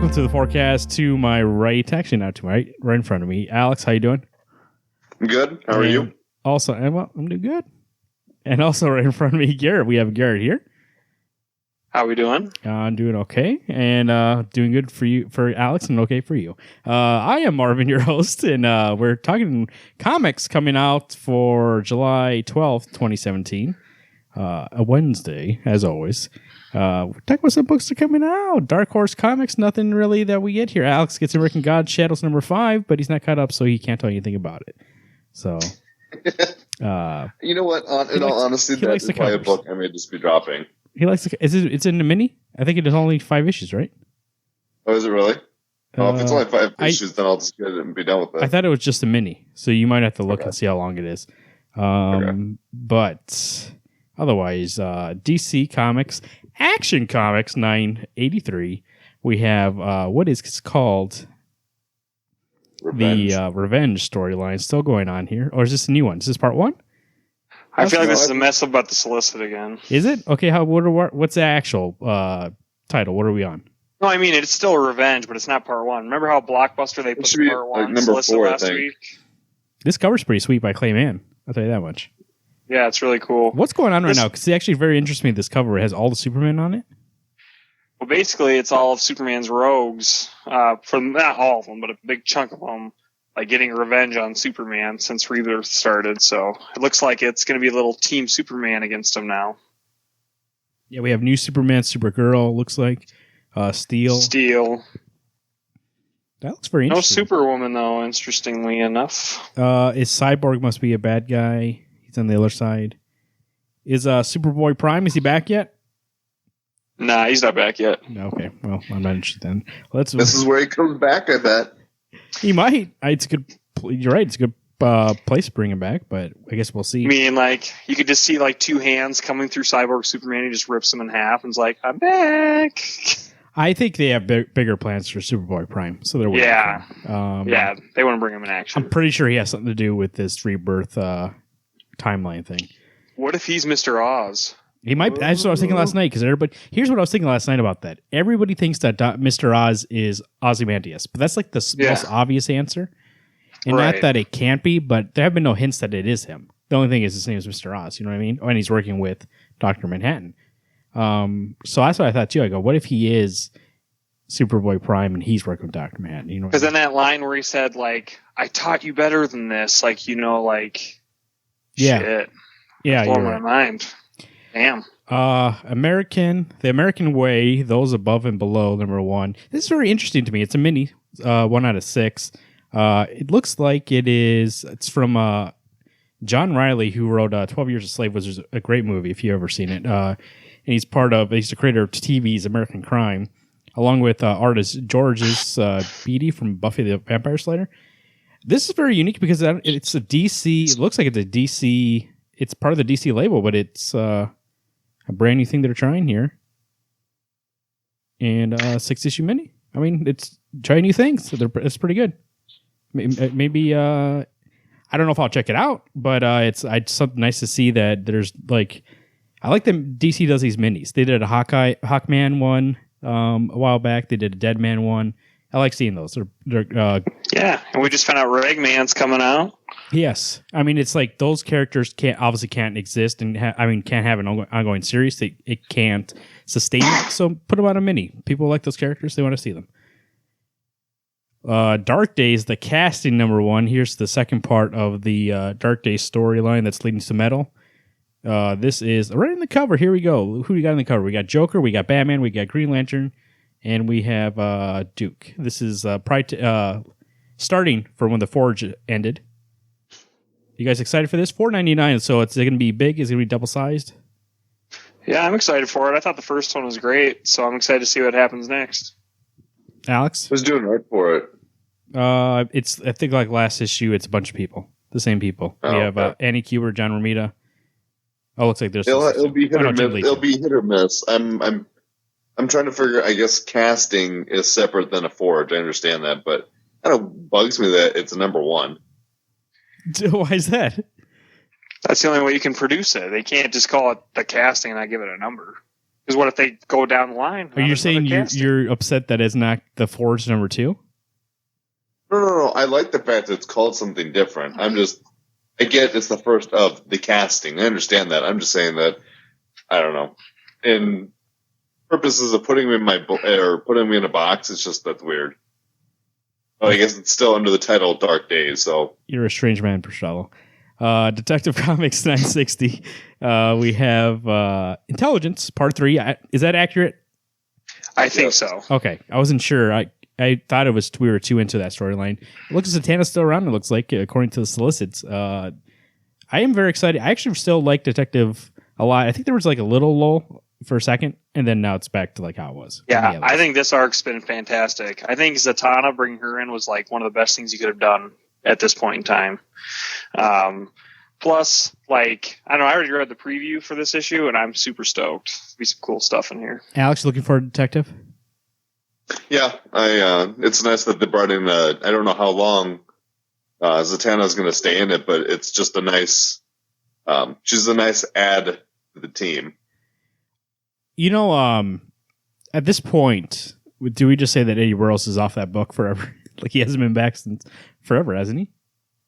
welcome to the forecast. To my right, actually not to my right, right in front of me. Alex, how you doing? Good. How are you? Also, I'm doing good. And also right in front of me, Garrett. We have Garrett here. How we doing? I'm doing okay, and doing good for Alex, and okay for you. I am Marvin, your host, and we're talking comics coming out for July 12th, 2017, a Wednesday, as always. We're talking about some books that are coming out. Dark Horse Comics, nothing really that we get here. Alex gets American God Shadows number 5, but he's not caught up, so he can't tell you anything about it. So, you know what? In all honesty, that's probably a book I may just be dropping. He likes to. It's in the mini. I think it is only 5 issues, right? Oh, is it really? Oh, if it's only 5 issues, then I'll just get it and be done with it. I thought it was just a mini, so you might have to look and see how long it is. But otherwise, DC Comics, Action Comics 983. We have what is called Revenge. the Revenge storyline still going on here, or is this a new one? Is this part 1? I feel like this is a mess about the solicit again. Is it? Okay, what's the actual title? What are we on? No, I mean, it's still Revenge, but it's not part 1. Remember how Blockbuster they put the part 1 like number solicit 4, last I think. week? This cover's pretty sweet by Clayman. I'll tell you that much. Yeah, it's really cool. What's going on right now? Because it's actually very interesting. This cover has all the Superman on it. Well, basically, it's all of Superman's rogues, from not all of them, but a big chunk of them, like getting revenge on Superman since Rebirth started. So it looks like it's going to be a little Team Superman against him now. Yeah, we have new Superman, Supergirl. Looks like Steel. That looks very No interesting. Superwoman though. Interestingly enough, Is Cyborg must be a bad guy? He's on the other side. Is Superboy Prime? Is he back yet? nah, he's not back yet. No. Okay. Well, I'm not interested then. This is where he comes back, I bet. He might. It's a good. You're right. It's a good place to bring him back, but I guess we'll see. I mean, like, you could just see, like, 2 hands coming through Cyborg Superman. He just rips them in half and is like, I'm back. I think they have bigger plans for Superboy Prime, so they're waiting for him. Yeah, they want to bring him in action. I'm pretty sure he has something to do with this rebirth timeline thing. What if he's Mr. Oz? He might. That's what I was thinking last night. Because here's what I was thinking last night about that. Everybody thinks that Mr. Oz is Ozymandias, but that's like the most obvious answer. And not that it can't be, but there have been no hints that it is him. The only thing is his name is Mr. Oz. You know what I mean? And he's working with Dr. Manhattan. So that's what I thought too. I go, what if he is Superboy Prime and he's working with Dr. Manhattan? You know? Because then that line where he said, like, I taught you better than this. Like, you know, like, shit. Yeah, blowing my mind. Damn. The American Way, those above and below, number 1. This is very interesting to me. It's a mini, 1 out of 6. It looks like it's from John Riley, who wrote 12 Years a Slave, which is a great movie if you've ever seen it. And he's the creator of TV's American Crime, along with artist Georges Beatty from Buffy the Vampire Slayer. This is very unique because it's a DC. It looks like it's a DC. It's part of the DC label, but it's a brand new thing they're trying here. And 6-issue mini. I mean, it's trying new things. So it's pretty good. Maybe I don't know if I'll check it out, but it's something nice to see that there's like I like them. DC does these minis. They did a Hawkman one a while back. They did a Deadman one. I like seeing those. They're and we just found out Ragman's coming out. Yes, I mean it's like those characters can't exist and can't have an ongoing series. It can't sustain it. So put them on a mini. People like those characters. They want to see them. Dark Days, the casting number 1. Here's the second part of the Dark Days storyline that's leading to Metal. This is right in the cover. Here we go. Who we got in the cover? We got Joker, we got Batman, we got Green Lantern, and we have Duke. This is starting from when the Forge ended. You guys excited for this? $4.99. So it's going to be big. Is it going to be double sized? Yeah, I'm excited for it. I thought the first one was great, so I'm excited to see what happens next. Alex? Who's doing art for it? It's I think like last issue, it's a bunch of people. The same people. We have Annie Kubert, John Romita. Oh, looks like there's it'll be hit or miss. It'll be hit or miss. I'm trying to figure. I guess casting is separate than a Forge. I understand that, but it kind of bugs me that it's a number 1. Why is that? That's the only way you can produce it. They can't just call it the casting and not give it a number. Because what if they go down the line? Are you saying you're upset that it's not the Forge number 2? No. I like the fact that it's called something different. I get it's the first of the casting. I understand that. I'm just saying that, I don't know. In purposes of putting me in putting me in a box, it's just that's weird. But I guess it's still under the title Dark Days, so. You're a strange man, Priscilla. Detective Comics 960. We have Intelligence, Part 3. Is that accurate? I think so. Okay. I wasn't sure. I thought we were too into that storyline. It looks like Zatanna's still around, it looks like, according to the solicits. I am very excited. I actually still like Detective a lot. I think there was like a little lull for a second, and then now it's back to like how it was. Yeah, I think this arc's been fantastic. I think Zatanna, bringing her in, was like one of the best things you could have done at this point in time. Plus, like, I don't know, I already read the preview for this issue, and I'm super stoked. There'll be some cool stuff in here. Alex, looking for a Detective? Yeah, it's nice that they brought in, I don't know how long Zatanna's going to stay in it, but it's just a nice, she's a nice add to the team. You know, at this point, do we just say that Eddie Burroughs is off that book forever? Like, he hasn't been back since forever, hasn't he?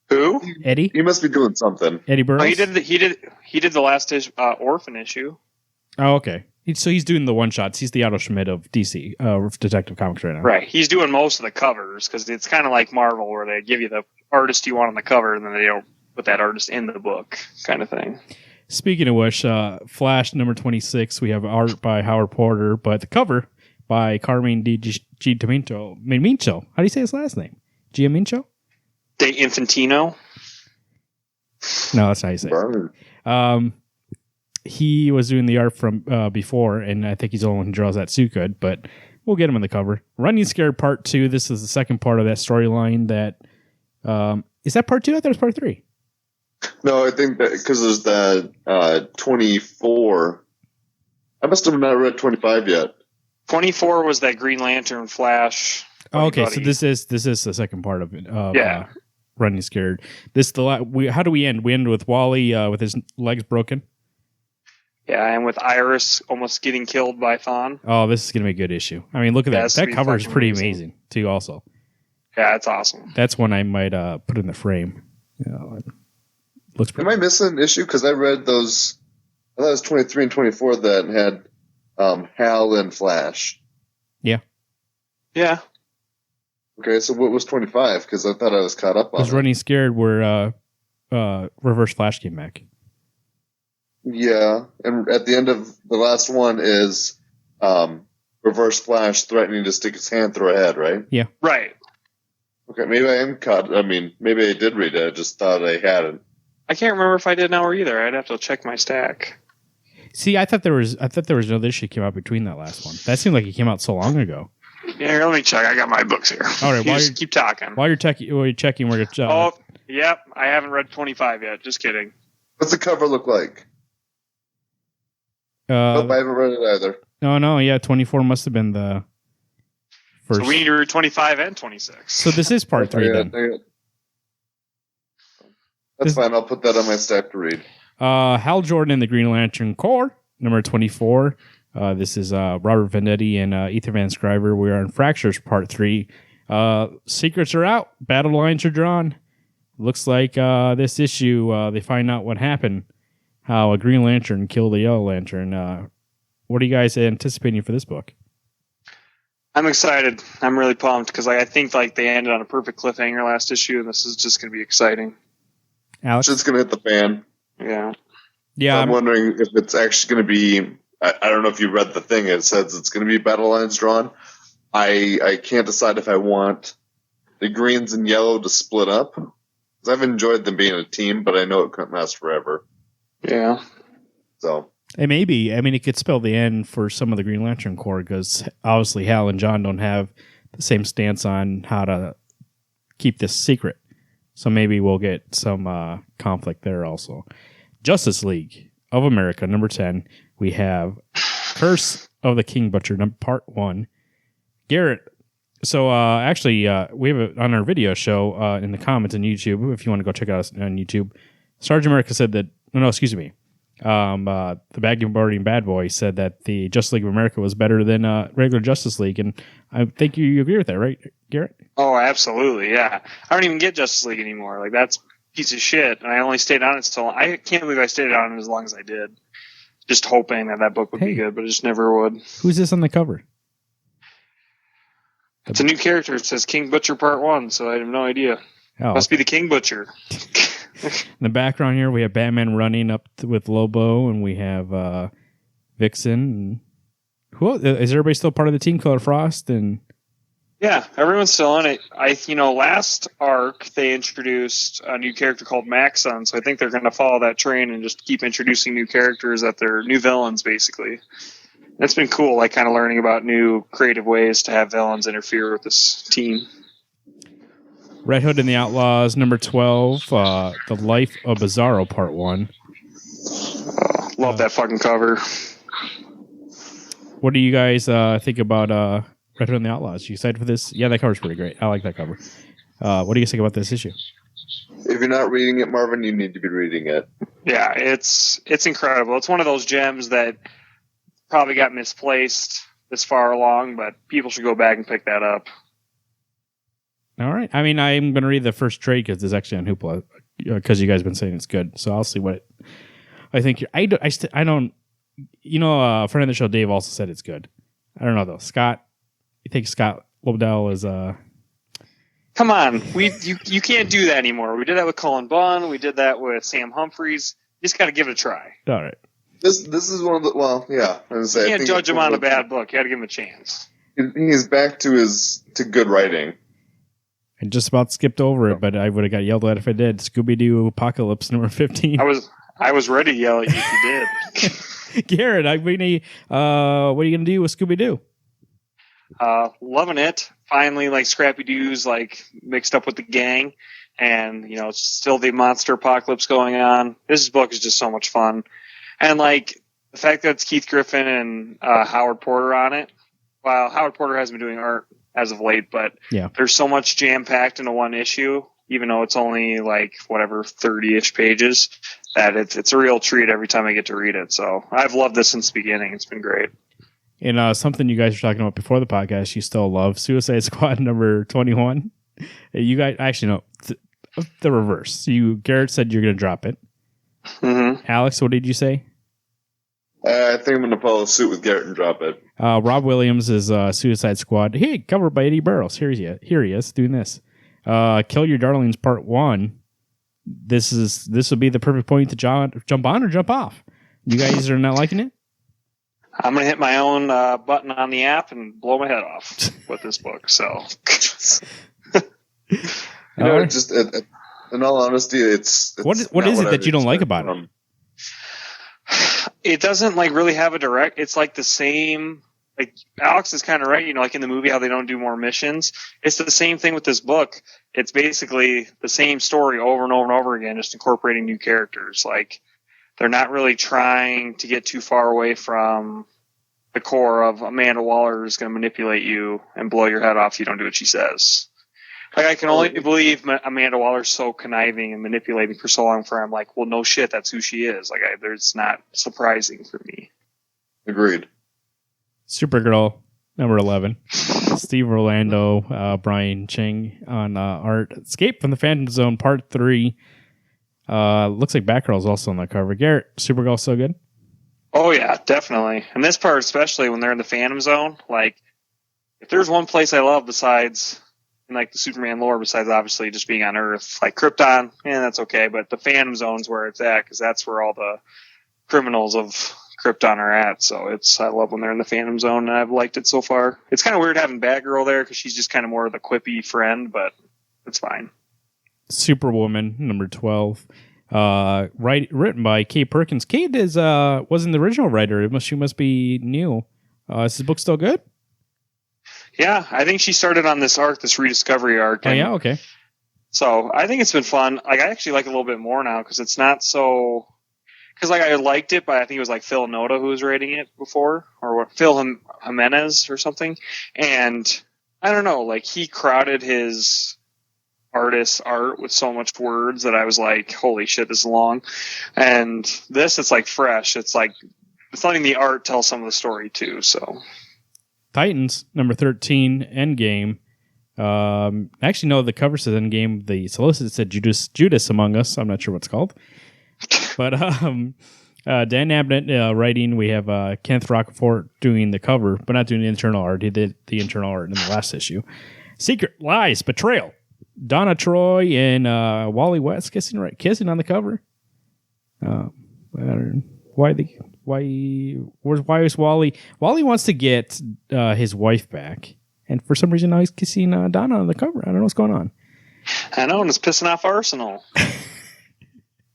Who? Eddie? He must be doing something. Eddie Burroughs? Oh, he did the last Orphan issue. Oh, okay. So he's doing the one-shots. He's the Otto Schmidt of DC, Detective Comics right now. Right. He's doing most of the covers, because it's kind of like Marvel, where they give you the artist you want on the cover, and then they don't put that artist in the book, kind of thing. Speaking of which, Flash number 26, we have art by Howard Porter, but the cover by Carmine Di Giamincio. How do you say his last name? Giamincio? De Infantino? No, that's how you say it. He was doing the art from before, and I think he's the only one who draws that suit good, but we'll get him on the cover. Running Scared Part 2. This is the second part of that storyline that... is that Part 2? I thought it was Part 3. No, I think that because there's the 24. I must have not read 25 yet. 24 was that Green Lantern Flash. Oh, okay, so this is the second part of it. Yeah. Running Scared. How do we end? We end with Wally with his legs broken. Yeah, and with Iris almost getting killed by Thawne. Oh, this is going to be a good issue. I mean, look at that. That cover is pretty amazing, too, also. Yeah, it's awesome. That's one I might put in the frame. Looks pretty. Am I missing an issue? Because I read those. I thought it was 23 and 24 that had Hal and Flash. Yeah. Yeah. Okay, so what was 25? Because I thought I was caught up on it. Was Running Scared where Reverse Flash came back. Yeah, and at the end of the last one is Reverse Flash threatening to stick his hand through a head, right? Yeah. Right. Okay, maybe I am caught. I mean, maybe I did read it. I just thought I hadn't. I can't remember if I did now or either. I'd have to check my stack. See, I thought there was another issue came out between that last one. That seemed like it came out so long ago. Yeah, here, let me check. I got my books here. All right, just keep talking. While you're checking, we're gonna. Oh, yep. I haven't read 25 yet. Just kidding. What's the cover look like? Nope, I haven't read it either. No, yeah, 24 must have been the first. So we need to read 25 and 26. So this is part 3 then. That's fine. I'll put that on my stack to read. Hal Jordan and the Green Lantern Corps, number 24. This is Robert Venditti and Ethan Van Sciver. We are in Fractures Part 3. Secrets are out. Battle lines are drawn. Looks like this issue, they find out what happened. How a Green Lantern killed a Yellow Lantern. What are you guys anticipating for this book? I'm excited. I'm really pumped because I think like they ended on a perfect cliffhanger last issue, and this is just going to be exciting. Alex? It's going to hit the fan. Yeah. I'm wondering if it's actually going to be... I don't know if you read the thing. It says it's going to be battle lines drawn. I can't decide if I want the greens and yellow to split up. Because I've enjoyed them being a team, but I know it couldn't last forever. Yeah. So... It may be. I mean, it could spell the end for some of the Green Lantern Corps because obviously Hal and John don't have the same stance on how to keep this secret. So maybe we'll get some conflict there also. Justice League of America, number 10. We have Curse of the King Butcher, part 1. Garrett. So actually, we have it on our video show in the comments on YouTube. If you want to go check it out on YouTube, Sergeant America said that... No, excuse me. the backboarding bad boy said that the Justice League of America was better than regular Justice League, and I think you agree with that, right, Garrett? Oh, absolutely, yeah. I don't even get Justice League anymore. Like, that's a piece of shit, and I only stayed on it till... I can't believe I stayed on it as long as I did. Just hoping that book would be good, but it just never would. Who's this on the cover? It's a new character. It says King Butcher Part 1, so I have no idea. Oh, Must be the King Butcher. In the background here, we have Batman running up with Lobo, and we have Vixen. And who else? Is everybody still part of the team? Killer Frost and yeah, everyone's still on it. Last arc they introduced a new character called Maxon, so I think they're going to follow that train and just keep introducing new characters that they're new villains, basically. It's been cool, like kind of learning about new creative ways to have villains interfere with this team. Red Hood and the Outlaws, number 12, The Life of Bizarro, Part 1. Love that fucking cover. What do you guys think about Red Hood and the Outlaws? You excited for this? Yeah, that cover's pretty great. I like that cover. What do you guys think about this issue? If you're not reading it, Marvin, you need to be reading it. Yeah, it's incredible. It's one of those gems that probably got misplaced this far along, but people should go back and pick that up. All right. I mean, I'm going to read the first trade because it's actually on Hoopla because you guys have been saying it's good. So I'll see what I think. I don't. A friend of the show, Dave, also said it's good. I don't know though. Scott, you think Scott Lobdell is Come on, you can't do that anymore. We did that with Cullen Bunn. We did that with Sam Humphries. You just got to give it a try. All right. This is one of the yeah. You can't judge him on a bad book. You got to give him a chance. He's back to good writing. I just about skipped over it, but I would have got yelled at if I did. Scooby-Doo Apocalypse number 15. I was ready to yell at you if you did. Garrett, what are you going to do with Scooby-Doo? Loving it. Finally, like Scrappy-Doo's like mixed up with the gang, and it's still the monster apocalypse going on. This book is just so much fun, and like the fact that it's Keith Griffin and Howard Porter on it. Well, Howard Porter hasn't been doing art as of late, but there's so much jam-packed into one issue, even though it's only like 30-ish pages, that it's a real treat every time I get to read it. So I've loved this since the beginning. It's been great. And something you guys were talking about before the podcast, you still love Suicide Squad number 21. You guys, actually, no, the reverse. Garrett said you're going to drop it. Mm-hmm. Alex, what did you say? I think I'm going to follow suit with Garrett and drop it. Rob Williams is Suicide Squad. Hey, covered by Eddie Burrows. Here he is doing this. Kill Your Darlings Part 1. This will be the perfect point to jump on or jump off. You guys are not liking it? I'm going to hit my own button on the app and blow my head off with this book. So, just in all honesty, it's what is it that you don't like about it? It doesn't like really have a direct. It's like the same. Like Alex is kind of right. Like in the movie, how they don't do more missions. It's the same thing with this book. It's basically the same story over and over and over again, just incorporating new characters. Like they're not really trying to get too far away from the core of Amanda Waller is going to manipulate you and blow your head off if you don't do what she says. Like I can only believe Amanda Waller's so conniving and manipulating for so long. I'm like, well, no shit, that's who she is. Like it's not surprising for me. Agreed. Supergirl number 11. Steve Orlando, Brian Chang on art. Escape from the Phantom Zone Part 3. Looks like Batgirl's also on the cover. Garrett, Supergirl so good? Oh yeah, definitely. And this part, especially when they're in the Phantom Zone, like if there's one place I love besides in like the Superman lore, besides obviously just being on Earth, like Krypton, that's okay. But the Phantom Zone's where it's at because that's where all the criminals of Krypton are at. So I love when they're in the Phantom Zone, and I've liked it so far. It's kind of weird having Batgirl there because she's just kind of more of the quippy friend, but it's fine. Superwoman number 12. Written by Kate Perkins. Kate wasn't the original writer. She must be new. Is this book still good? Yeah, I think she started on this arc, this rediscovery arc. Oh yeah, okay. So I think it's been fun. Like I actually like it a little bit more now because it's not so. Because like I liked it, but I think it was like Phil Noda who was writing it before, or Phil Jimenez or something. And I don't know, like he crowded his artist's art with so much words that I was like, holy shit, this is long. And this, it's like fresh. It's like it's letting the art tell some of the story too. So Titans number 13 Endgame. Actually, no, the cover says Endgame. The solicit said Judas Among Us. I'm not sure what's called. But Dan Abnett writing. We have Kenneth Rockefort doing the cover, but not doing the internal art. He did the internal art in the last issue. Secret, lies, betrayal. Donna Troy and Wally West kissing on the cover. Why is Wally? Wally wants to get his wife back, and for some reason now he's kissing Donna on the cover. I don't know what's going on. I know, and it's pissing off Arsenal.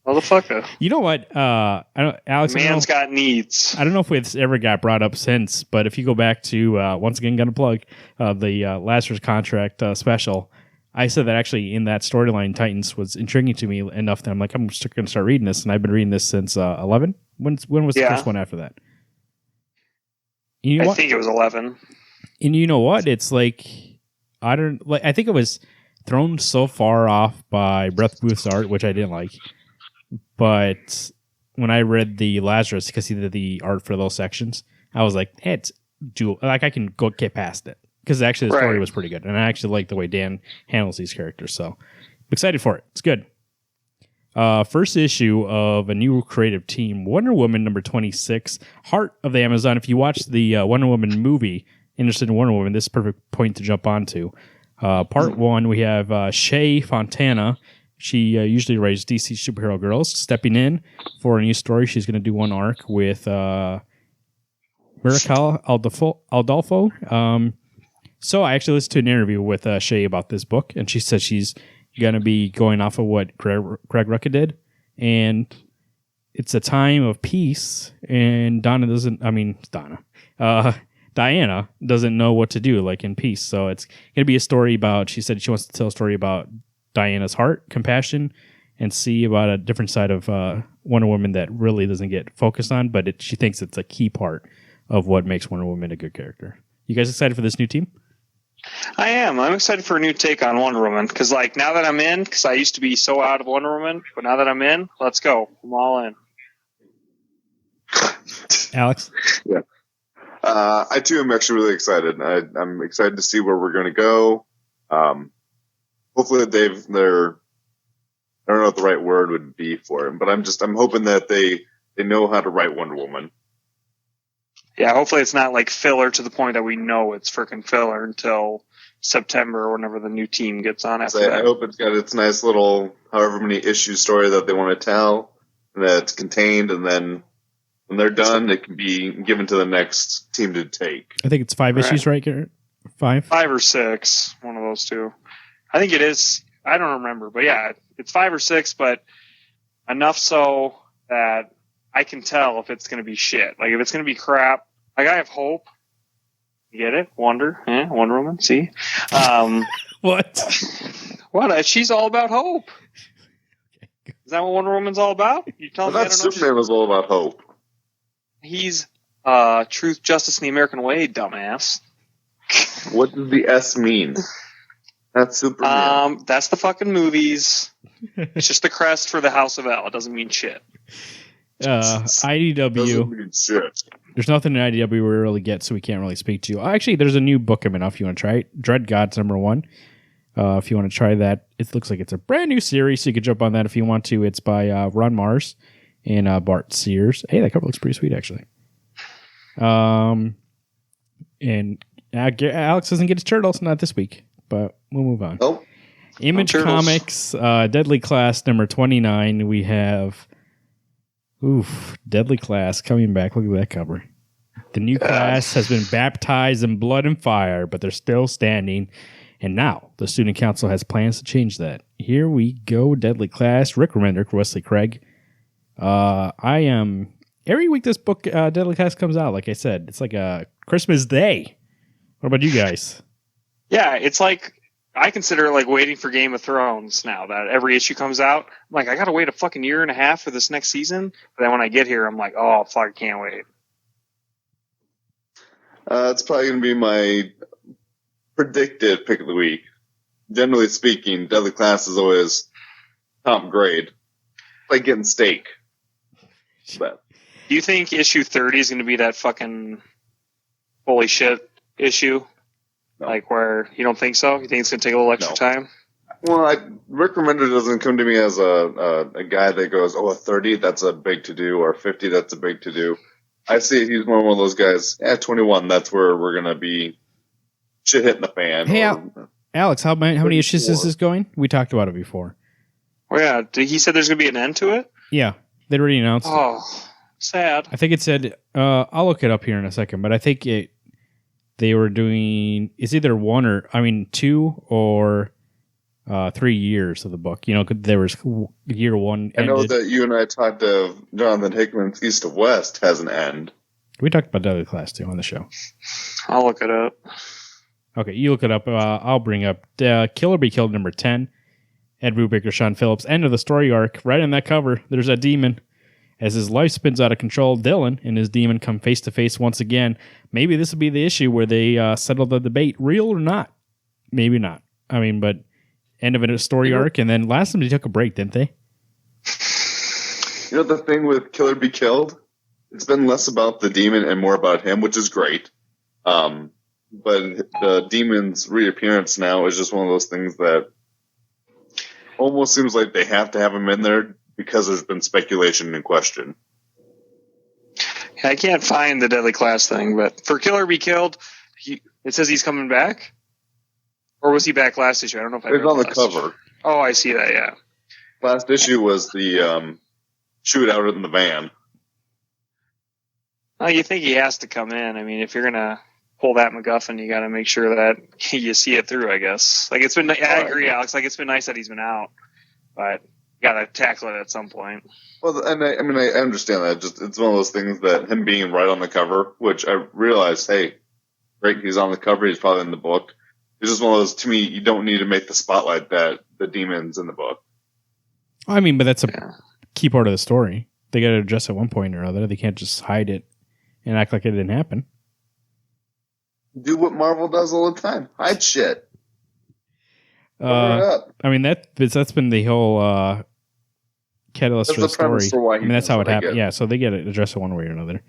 Motherfucker. You know what? I don't, Alex. Man's got needs. I don't know if it's ever got brought up since, but if you go back to once again, gonna plug the Lazarus contract special. I said that actually in that storyline, Titans was intriguing to me enough that I'm like, I'm just going to start reading this, and I've been reading this since 11. When was the first one after that? I think it was 11. And you know what? It's like I think it was thrown so far off by Brett Booth's art, which I didn't like. But when I read the Lazarus, because he did the art for those sections, I was like, hey, it's doable. Like I can get past it. Because actually the story was pretty good. And I actually like the way Dan handles these characters. So I'm excited for it. It's good. First issue of a new creative team, Wonder Woman number 26, Heart of the Amazon. If you watch the Wonder Woman movie, interested in Wonder Woman, this is a perfect point to jump onto. Part 1, we have Shay Fontana. She usually writes DC superhero girls, stepping in for a new story. She's going to do one arc with Miracle Aldolfo. So I actually listened to an interview with Shay about this book, and she said she's going to be going off of what Greg Rucka did, and it's a time of peace, and Diana doesn't know what to do, like in peace. So it's going to be a story about, she said she wants to tell a story about Diana's heart, compassion, and see about a different side of Wonder Woman that really doesn't get focused on, but she thinks it's a key part of what makes Wonder Woman a good character. You guys excited for this new team? I am. I'm excited for a new take on Wonder Woman because, like, now that I'm in, because I used to be so out of Wonder Woman, but now that I'm in, let's go. I'm all in. Alex? Yeah. I too am actually really excited. I'm excited to see where we're going to go. Hopefully they're, I don't know what the right word would be for it, but I'm hoping that they know how to write Wonder Woman. Yeah, hopefully it's not like filler to the point that we know it's freaking filler until September or whenever the new team gets on after that. I hope it's got its nice little however many issue story that they want to tell, and that it's contained, and then when they're done, it can be given to the next team to take. I think it's 5 issues, right, Garrett? 5? 5 or 6, one of those two. I think it is. I don't remember, but yeah, it's 5 or 6, but enough so that I can tell if it's going to be shit. Like, if it's going to be crap, like, I have hope. You get it? Wonder Woman, see? What? What? She's all about hope. Is that what Wonder Woman's all about? You telling me I don't know? Superman was all about hope. He's truth, justice, and the American way, dumbass. What does the S mean? That's Superman. That's the fucking movies. It's just the crest for the House of L. It doesn't mean shit. IDW. Doesn't mean shit. There's nothing in IDW we really get, so we can't really speak to you. Actually, there's a new book coming out if you want to try it. Dread Gods #1. If you want to try that, it looks like it's a brand new series, so you can jump on that if you want to. It's by Ron Mars and Bart Sears. Hey, that cover looks pretty sweet, actually. And Alex doesn't get his turtles, not this week, but we'll move on. Nope. Image Comics, Deadly Class #29. We have Deadly Class coming back. Look at that cover. The new class has been baptized in blood and fire, but they're still standing. And now the student council has plans to change that. Here we go, Deadly Class. Rick Remender, Wesley Craig. Every week this book, Deadly Class, comes out. Like I said, it's like a Christmas Day. What about you guys? Yeah, it's like, I consider it like waiting for Game of Thrones now that every issue comes out. I'm like, I got to wait a fucking year and a half for this next season. But then when I get here, I'm like, oh, fuck, I can't wait. It's probably going to be my predicted pick of the week. generally speaking, Deadly Class is always top grade. Like getting steak. But Do you think issue 30 is going to be that fucking holy shit issue? No. Like where you don't think so? You think it's going to take a little extra time? Well, Rick Remender doesn't come to me as a guy that goes, oh, a 30, that's a big to-do, or 50, that's a big to-do. I see he's more one of those guys, 21, that's where we're going to be shit hitting the fan. Hey, Alex, how many issues is this going? We talked about it before. Oh, yeah. He said there's going to be an end to it? Yeah, they already announced it. Oh, sad. I think it said, I'll look it up here in a second, but I think they were doing, it's either 2 or 3 years of the book. You know, there was year 1 I know ended. that you and I talked of Jonathan Hickman's East of West has an end. We talked about Deadly Class too on the show. I'll look it up. Okay, you look it up. I'll bring up Killer Be Killed number 10. Ed Brubaker, Sean Phillips. End of the story arc. Right on that cover, there's a demon. As his life spins out of control, Dylan and his demon come face to face once again. Maybe this will be the issue where they settle the debate, real or not. Maybe not. I mean, but end of a story arc, and then last time they took a break, didn't they? You know the thing with Killer Be Killed? It's been less about the demon and more about him, which is great. But the demon's reappearance now is just one of those things that almost seems like they have to have him in there because there's been speculation and question. I can't find the Deadly Class thing, but for Killer Be Killed, it says he's coming back? Or was he back last issue? I don't know if I It's on the cover. Issue. Oh, I see that, yeah. Last issue was the shootout in the van. Well, you think he has to come in. I mean, if you're going to pull that MacGuffin, you got to make sure that you see it through, I guess. Like, it's been, I agree, Alex. Like, it's been nice that he's been out, but you got to tackle it at some point. Well, and I understand that. Just it's one of those things that him being right on the cover, which I realized, hey, great, he's on the cover. He's probably in the book. It's just one of those, to me, you don't need to make the spotlight that the demon's in the book. I mean, but that's a key part of the story. They got to address at one point or other. They can't just hide it and act like it didn't happen. Do what Marvel does all the time. Hide shit. I mean, that's been the whole catalyst for the story. I mean, that's how it happened. Yeah, so they get it addressed it one way or another.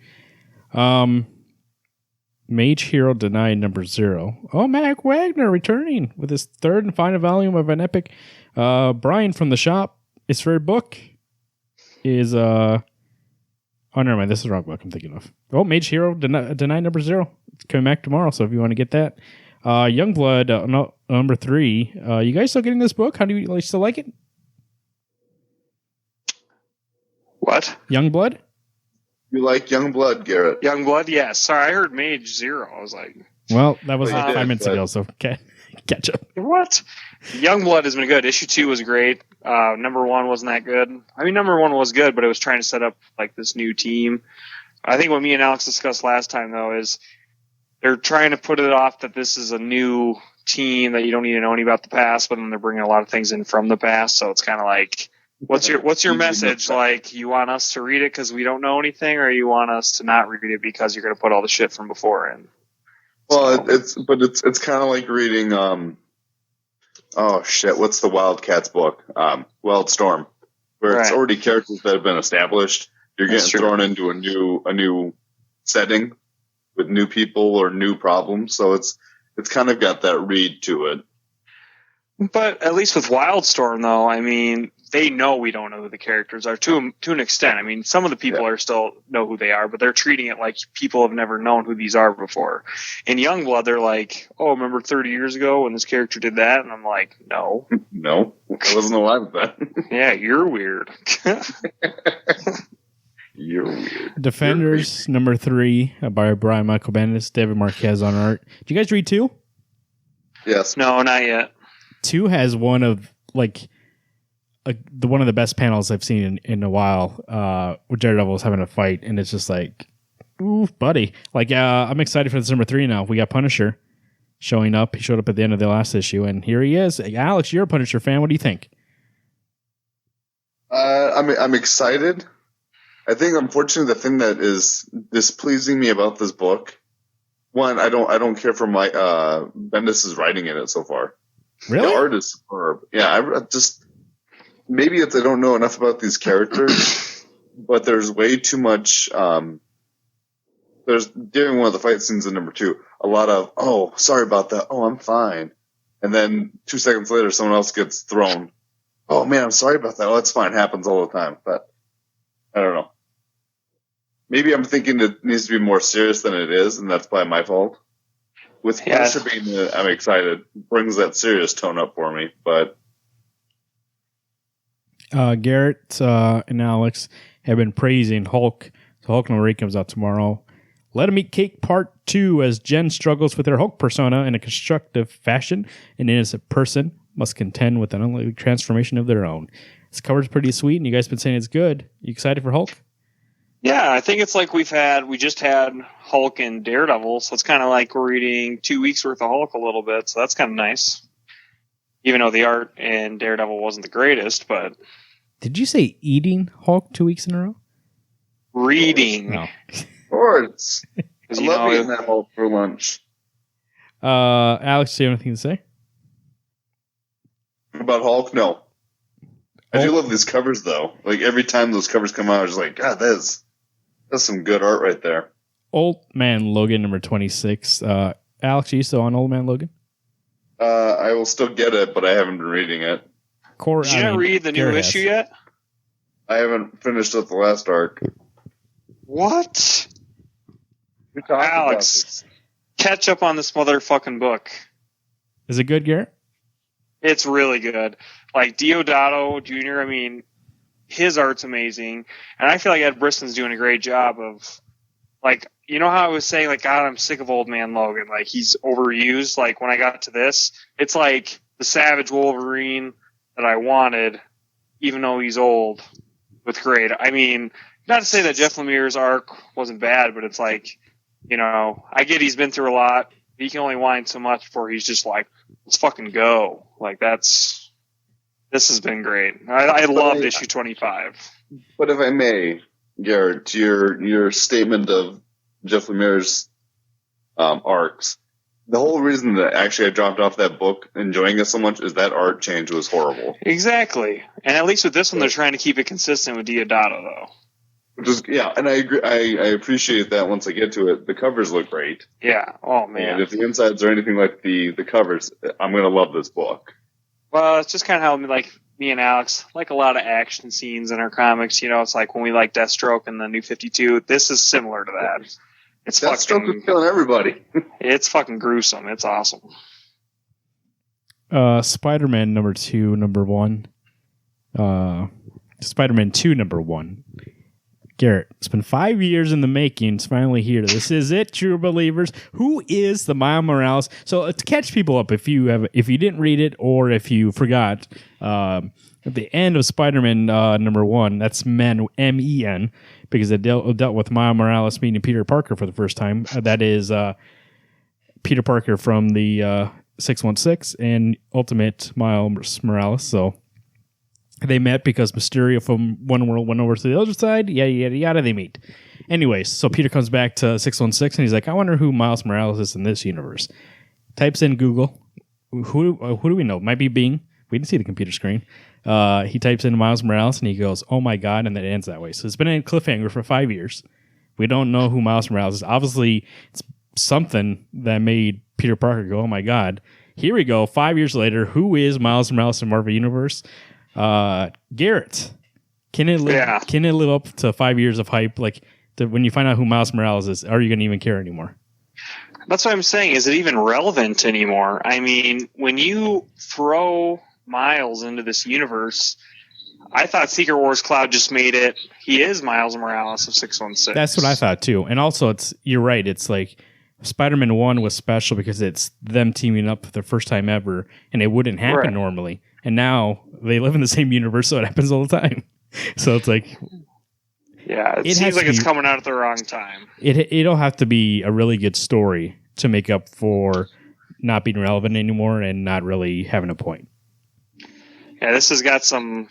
Mage Hero Denied number 0. Oh, Mac Wagner returning with his third and final volume of an epic. Brian from the shop, his favorite book is oh, never mind. This is the wrong book I'm thinking of. Oh, Mage Hero Denied number 0. It's coming back tomorrow, so if you want to get that. Youngblood number 3. You guys still getting this book? How do you still like it? What? Youngblood? You like Youngblood, Garrett? Youngblood, yes. Sorry, I heard Mage 0. I was like... Well, that was 5 minutes ago, so catch up. What? Youngblood has been good. Issue 2 was great. Number 1 wasn't that good. I mean, number 1 was good, but it was trying to set up like this new team. I think what me and Alex discussed last time, though, is they're trying to put it off that this is a new team, that you don't need to know any about the past, but then they're bringing a lot of things in from the past, so it's kind of like... What's your message? Like, you want us to read it because we don't know anything, or you want us to not read it because you're going to put all the shit from before in? Well, it's kind of like reading oh shit, what's the Wildcats book? Wild Storm, where it's already characters that have been established. You're getting thrown into a new setting with new people or new problems, so it's kind of got that read to it. But at least with Wildstorm, though, I mean, they know we don't know who the characters are to an extent. I mean, some of the people are still know who they are, but they're treating it like people have never known who these are before. In Youngblood, they're like, "Oh, remember 30 years ago when this character did that?" And I'm like, "No, no, I wasn't alive then." Yeah, you're weird. You're weird. Defenders number 3 by Brian Michael Bendis, David Marquez on art. Did you guys read 2? Yes. No, not yet. 2 has one of one of the best panels I've seen in a while. With Daredevil is having a fight, and it's just like, ooh, buddy. Like, I'm excited for this number 3 now. We got Punisher showing up. He showed up at the end of the last issue, and here he is. Alex, you're a Punisher fan. What do you think? I'm excited. I think, unfortunately, the thing that is displeasing me about this book, one, I don't care for my Bendis is writing in it so far. Really? The art is superb. Yeah, I just maybe it's I don't know enough about these characters, but there's way too much. There's during one of the fight scenes in number 2, a lot of "oh, sorry about that. Oh, I'm fine," and then 2 seconds later, someone else gets thrown. "Oh man, I'm sorry about that. Oh, that's fine. It happens all the time." But I don't know. Maybe I'm thinking it needs to be more serious than it is, and that's probably my fault. With Punisher being, I'm excited, brings that serious tone up for me. But Garrett and Alex have been praising Hulk. So Hulk number 8 comes out tomorrow. Let 'em Eat Cake Part 2 as Jen struggles with her Hulk persona in a constructive fashion. An innocent person must contend with an unlikely transformation of their own. This cover's pretty sweet, and you guys have been saying it's good. You excited for Hulk? Yeah, I think it's like we just had Hulk and Daredevil, so it's kind of like we're reading 2 weeks worth of Hulk a little bit, so that's kind of nice. Even though the art in Daredevil wasn't the greatest, but... Did you say eating Hulk 2 weeks in a row? Reading. No. Sports. I love eating that Hulk for lunch. Alex, do you have anything to say? About Hulk? No. I do love these covers, though. Like, every time those covers come out, I was like, God, that's some good art right there. Old Man Logan, number 26. Alex, are you still on Old Man Logan? I will still get it, but I haven't been reading it. Did you not read the new issue yet? I haven't finished up the last arc. What? Alex, catch up on this motherfucking book. Is it good, Garrett? It's really good. Like, Deodato Jr., I mean, his art's amazing. And I feel like Ed Brisson's doing a great job of, like, you know how I was saying, like, God, I'm sick of Old Man Logan. Like, he's overused. Like, when I got to this, it's like the Savage Wolverine that I wanted, even though he's old, with great. I mean, not to say that Jeff Lemire's arc wasn't bad, but it's like, you know, I get he's been through a lot. He can only whine so much before he's just like, let's fucking go. Like, this has been great. I loved issue 25. But if I may, Garrett, your statement of Jeff Lemire's arcs, the whole reason that actually I dropped off that book enjoying it so much is that art change was horrible. Exactly. And at least with this one, they're trying to keep it consistent with Deodato, though. Yeah, and I agree. I appreciate that once I get to it. The covers look great. Yeah. Oh, man. And if the insides are anything like the covers, I'm going to love this book. Well, it's just kind of how, like, me and Alex like a lot of action scenes in our comics. You know, it's like when we like Deathstroke and the New 52. This is similar to that. It's Deathstroke is killing everybody. It's fucking gruesome. It's awesome. Spider-Man number 2, number 1. Spider-Man 2, number 1. Garrett, it's been 5 years in the making. It's finally here. This is it, true believers. Who is the Miles Morales? So to catch people up, if you didn't read it or if you forgot, at the end of Spider-Man number 1, that's Men, M-E-N, because it dealt with Miles Morales meeting Peter Parker for the first time. That is Peter Parker from the 616 and Ultimate Miles Morales. So they met because Mysterio from one world went over to the other side. Yada, yada, yada. They meet. Anyways, so Peter comes back to 616 and he's like, I wonder who Miles Morales is in this universe. Types in Google. Who do we know? Might be Bing. We didn't see the computer screen. He types in Miles Morales and he goes, oh my God, and then it ends that way. So it's been a cliffhanger for 5 years. We don't know who Miles Morales is. Obviously, it's something that made Peter Parker go, oh my God. Here we go. 5 years later, who is Miles Morales in Marvel Universe? Garrett, can it live up to 5 years of hype? Like, when you find out who Miles Morales is, are you going to even care anymore? That's what I'm saying. Is it even relevant anymore? I mean, when you throw Miles into this universe, I thought Secret Wars Cloud just made it. He is Miles Morales of 616. That's what I thought too. And also, you're right. It's like Spider-Man 1 was special because it's them teaming up for the first time ever, and it wouldn't happen normally. And now they live in the same universe, so it happens all the time. So it's like, yeah, it seems like it's coming out at the wrong time. It'll have to be a really good story to make up for not being relevant anymore and not really having a point. Yeah, this has got some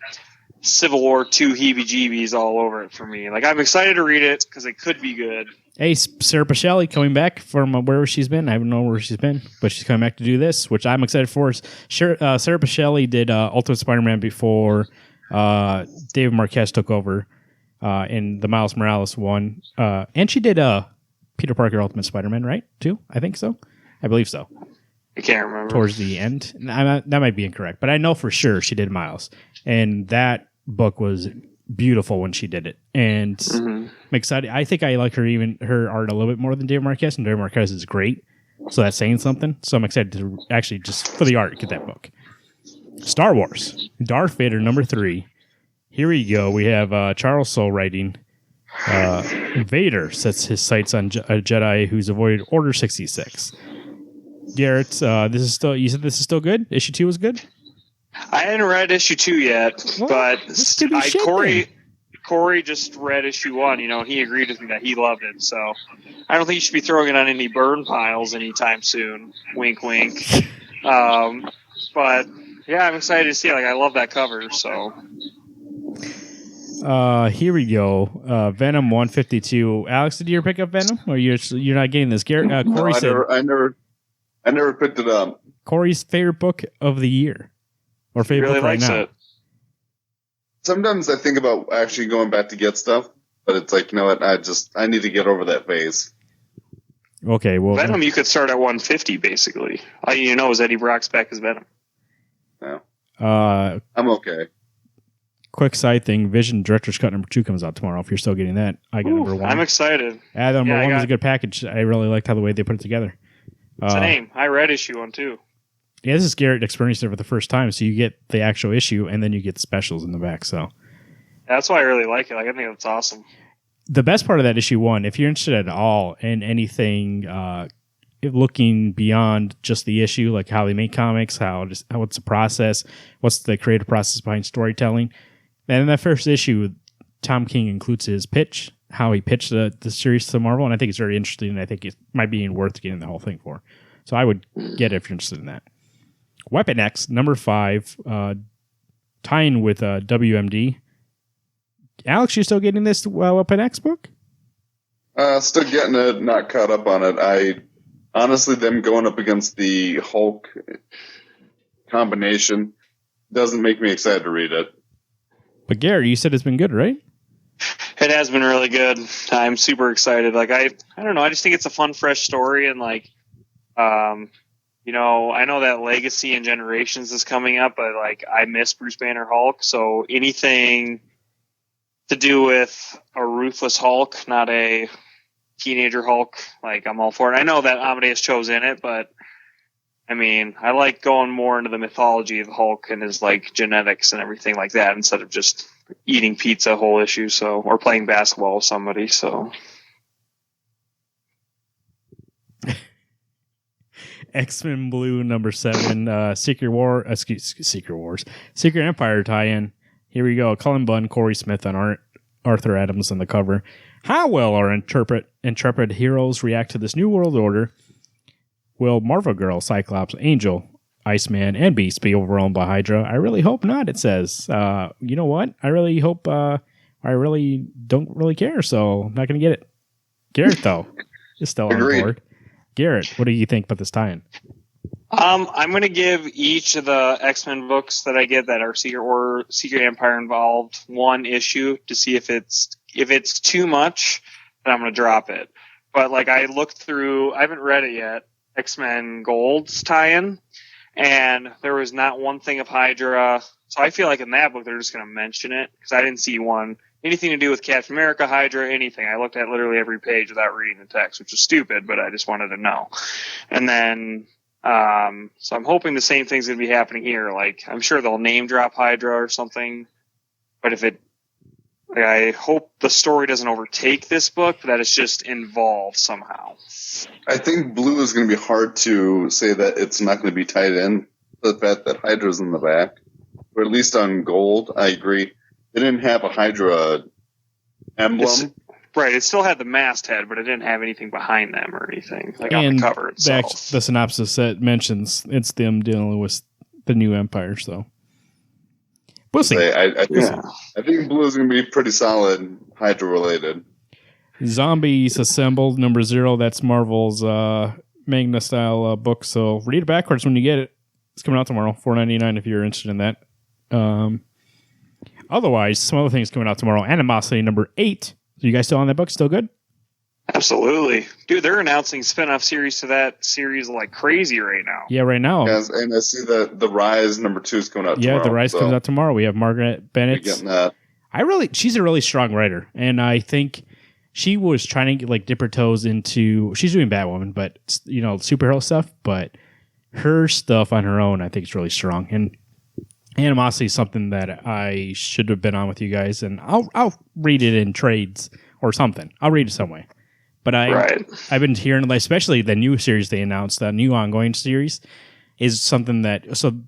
Civil War 2 heebie-jeebies all over it for me. Like, I'm excited to read it because it could be good. Hey, Sarah Pichelli coming back from wherever she's been. I don't know where she's been, but she's coming back to do this, which I'm excited for. Sarah Pichelli did Ultimate Spider-Man before David Marquez took over in the Miles Morales one. And she did Peter Parker Ultimate Spider-Man, right? Too? I think so. I believe so. I can't remember. Towards the end. That might be incorrect, but I know for sure she did Miles. And that book was beautiful when she did it. And I'm excited. I think I like her art a little bit more than David Marquez, and David Marquez is great. So that's saying something. So I'm excited to actually, just for the art, get that book. Star Wars. Darth Vader #3. Here we go. We have Charles Soule writing. Vader sets his sights on a Jedi who's avoided Order 66. Garrett, you said this is still good? Issue 2 was good? I hadn't read issue 2 yet, but Corey just read issue 1. He agreed with me that he loved it. So I don't think you should be throwing it on any burn piles anytime soon. Wink, wink. But yeah, I'm excited to see it. Like, I love that cover. So here we go. Venom 152. Alex, did you ever pick up Venom, or you're not getting this? Garrett, Corey said I never picked it up. Corey's favorite book of the year. Or favorite book right now. Sometimes I think about actually going back to get stuff, but it's like, you know what? I need to get over that phase. Okay, well, Venom, you could start at 150 basically. All you know is Eddie Brock's back as Venom. No, I'm okay. Quick side thing: Vision Director's Cut #2 comes out tomorrow. If you're still getting that, I got #1. I'm excited. Number 1 was a good package. I really liked how the way they put it together. Same. I read issue 1 too. Yeah, this is Garrett experienced it for the first time, so you get the actual issue, and then you get specials in the back. So that's why I really like it. Like, I think that's awesome. The best part of that issue 1, if you're interested at all in anything looking beyond just the issue, like how they make comics, what's the process, what's the creative process behind storytelling, and in that first issue, Tom King includes his pitch, how he pitched the series to Marvel, and I think it's very interesting, and I think it might be worth getting the whole thing for. So I would get it if you're interested in that. Weapon X, #5, tying with WMD. Alex, you still getting this Weapon X book? Still getting it, not caught up on it. Honestly, them going up against the Hulk combination doesn't make me excited to read it. But Gary, you said it's been good, right? It has been really good. I'm super excited. Like, I don't know. I just think it's a fun, fresh story, and like, I know that Legacy and Generations is coming up, but like, I miss Bruce Banner Hulk, so anything to do with a ruthless Hulk, not a teenager Hulk, like, I'm all for it. I know that Amadeus Cho's in it, but I mean, I like going more into the mythology of Hulk and his like genetics and everything like that instead of just eating pizza whole issue, or playing basketball with somebody. So X-Men Blue #7, Secret Empire tie-in. Here we go. Cullen Bunn, Corey Smith on art, Arthur Adams on the cover. How will our intrepid heroes react to this new world order? Will Marvel Girl, Cyclops, Angel, Iceman, and Beast be overwhelmed by Hydra? I really hope not, it says. You know what? I really hope... I really don't really care, so I'm not going to get it. Garrett, though, is still on board. Garrett, what do you think about this tie-in? I'm going to give each of the X-Men books that I get that are Secret Empire involved 1 issue to see if it's too much, then I'm going to drop it. But like, I looked through, I haven't read it yet, X-Men Gold's tie-in, and there was not one thing of Hydra. So I feel like in that book they're just going to mention it, because I didn't see anything to do with Captain America, Hydra, anything. I looked at literally every page without reading the text, which is stupid, but I just wanted to know. And then, so I'm hoping the same thing's going to be happening here. Like, I'm sure they'll name drop Hydra or something, but I hope the story doesn't overtake this book, but that it's just involved somehow. I think Blue is going to be hard to say that it's not going to be tied in to the fact that Hydra's in the back. Or at least on Gold, I agree. They didn't have a Hydra emblem. Right, it still had the masthead, but it didn't have anything behind them or anything, like on the cover itself. The synopsis mentions it's them dealing with the new Empire, so. We'll see. I think Blue is going to be pretty solid Hydra related. Zombies Assembled #0. That's Marvel's Magna style book. So read it backwards when you get it. It's coming out tomorrow, $4.99 if you're interested in that. Otherwise, some other things coming out tomorrow. Animosity #8. So you guys still on that book? Still good? Absolutely. Dude, they're announcing spin-off series to that series like crazy right now. Yeah, right now. Yes, and I see that The Rise #2 is coming out tomorrow. Yeah, The Rise comes out tomorrow. We have Margaret Bennett. Getting that. She's a really strong writer, and I think she was trying to like dip her toes into. She's doing Batwoman, but superhero stuff. But her stuff on her own, I think, is really strong. And Animosity is something that I should have been on with you guys, and I'll read it in trades or something. I'll read it some way. But I've been hearing, especially the new series they announced, the new ongoing series, is something that. So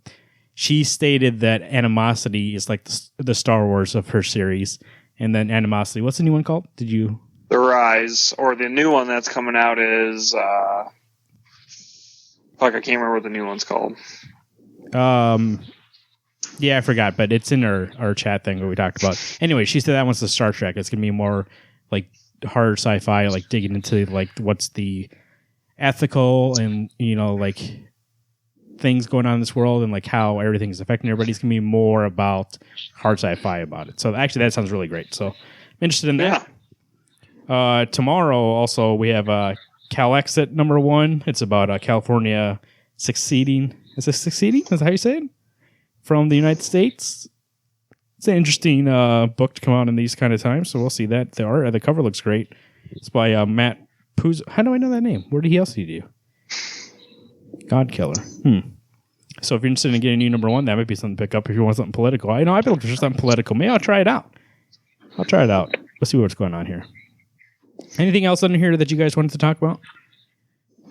she stated that Animosity is like the Star Wars of her series, and then Animosity. What's the new one called? The Rise, or the new one that's coming out is I can't remember what the new one's called. Yeah, I forgot, but it's in our chat thing that we talked about. Anyway, she said that one's the Star Trek. It's gonna be more like hard sci-fi, like digging into like what's the ethical and like things going on in this world and like how everything's affecting everybody. It's gonna be more about hard sci-fi about it. So actually, that sounds really great. So I'm interested in that. Yeah. Tomorrow also we have Cal Exit #1. It's about California succeeding. Is it succeeding? Is that how you say it? From the United States. It's an interesting book to come out in these kind of times, so we'll see that. The cover looks great. It's by Matt Puzo. How do I know that name? Where did he else do? Godkiller. So if you're interested in getting a new #1, that might be something to pick up if you want something political. I know I've been looking for something political. Maybe I'll try it out. Let's see what's going on here. Anything else under here that you guys wanted to talk about?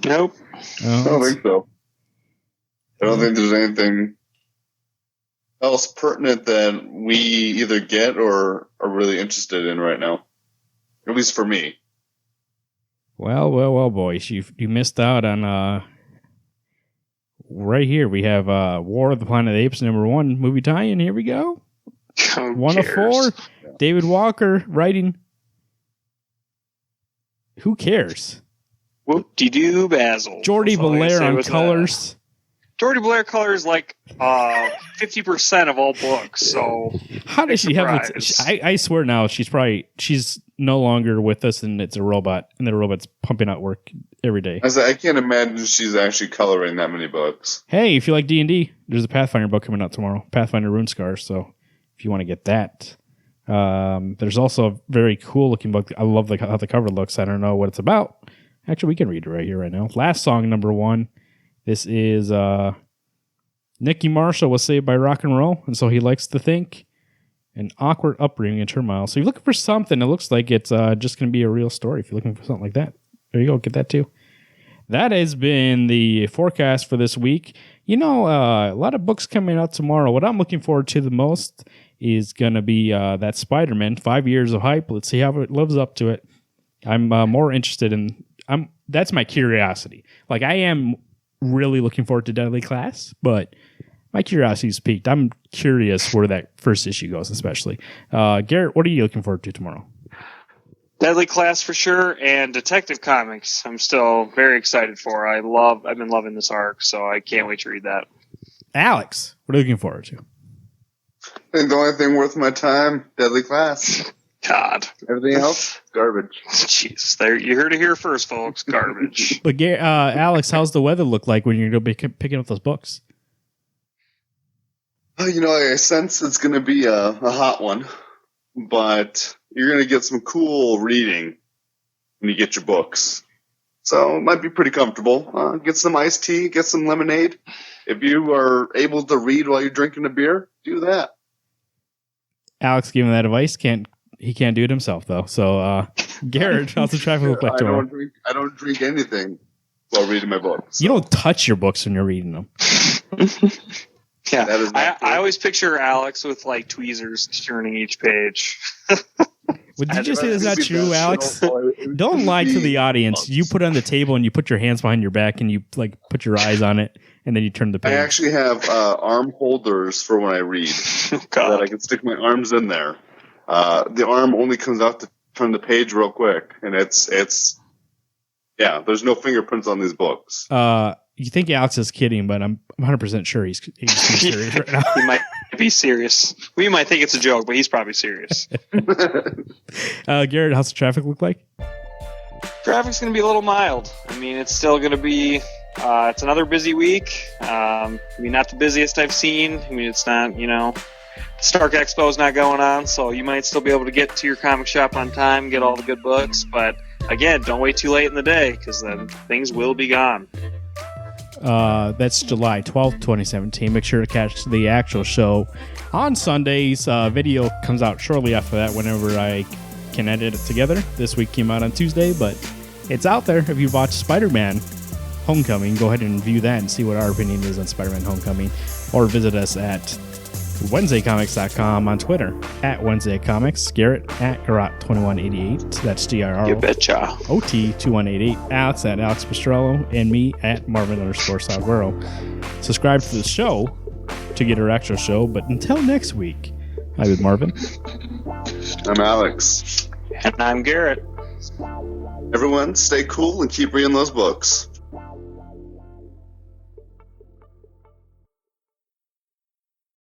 Nope. I don't think so. I don't think there's anything else pertinent that we either get or are really interested in right now. At least for me. Well, boys. You missed out on... right here, we have War of the Planet of the Apes #1 movie tie-in. Here we go. 1 of 4. Yeah. David Walker writing. Who cares? Whoop-de-doo, Basil. Jordy Belair on colors. Jordy Belair colors like 50% of all books. So how does she have it? I swear now she's no longer with us, and it's a robot, and the robot's pumping out work every day. I can't imagine she's actually coloring that many books. Hey, if you like D&D, there's a Pathfinder book coming out tomorrow, Pathfinder Runescar. So if you want to get that, there's also a very cool looking book. I love how the cover looks. I don't know what it's about. Actually, we can read it right here, right now. Last song #1. This is Nicky Marshall was saved by rock and roll, and so he likes to think an awkward upbringing in turmoil. So you're looking for something. It looks like it's just going to be a real story. If you're looking for something like that, there you go. Get that too. That has been the forecast for this week. A lot of books coming out tomorrow. What I'm looking forward to the most is going to be that Spider-Man, 5 years of hype. Let's see how it lives up to it. I'm more interested in... That's my curiosity. Like, I am really looking forward to Deadly Class, but my curiosity is piqued. I'm curious where that first issue goes, especially. Garrett, what are you looking forward to tomorrow? Deadly Class for sure, and Detective Comics. I'm still very excited for. I've been loving this arc, so I can't wait to read that. Alex, what are you looking forward to? I think the only thing worth my time, Deadly Class. God. Everything else, garbage. Jeez, there you heard it here first, folks. Garbage. But Alex, how's the weather look like when you're going to be picking up those books? I sense it's going to be a hot one, but you're going to get some cool reading when you get your books. So it might be pretty comfortable. Get some iced tea, get some lemonade. If you are able to read while you're drinking a beer, do that. Alex giving that advice. He can't do it himself, though. So, Garrett, how's the traffic look like tomorrow? I don't drink anything while reading my books. So. You don't touch your books when you're reading them. Yeah, I always picture Alex with like tweezers turning each page. Would you just say that's not true, Alex? Don't lie to the audience. You put it on the table and you put your hands behind your back and you like put your eyes on it, and then you turn the page. I actually have arm holders for when I read, so that I can stick my arms in there. The arm only comes out to turn the page real quick, and it's there's no fingerprints on these books. You think Alex is kidding, but I'm 100% sure he's serious right now. He might be serious. We might think it's a joke, but he's probably serious. Garrett, how's the traffic look like? Traffic's going to be a little mild. I mean, it's still going to be, it's another busy week. I mean, not the busiest I've seen. I mean, it's not, Stark Expo's not going on, so you might still be able to get to your comic shop on time, get all the good books. But again, don't wait too late in the day, because then things will be gone. That's July 12th, 2017. Make sure to catch the actual show on Sundays. Video comes out shortly after that whenever I can edit it together. This week came out on Tuesday, but it's out there. If you've watched Spider-Man Homecoming, go ahead and view that and see what our opinion is on Spider-Man Homecoming, or visit us at WednesdayComics.com, on Twitter at WednesdayComics, Garrett at Garrot2188, that's You betcha. GROT2188, Alex at Alex Pastrello, and me at Marvin_Salguero. Subscribe to the show to get our actual show, but until next week, I've been Marvin. I'm Alex. And I'm Garrett. Everyone, stay cool and keep reading those books.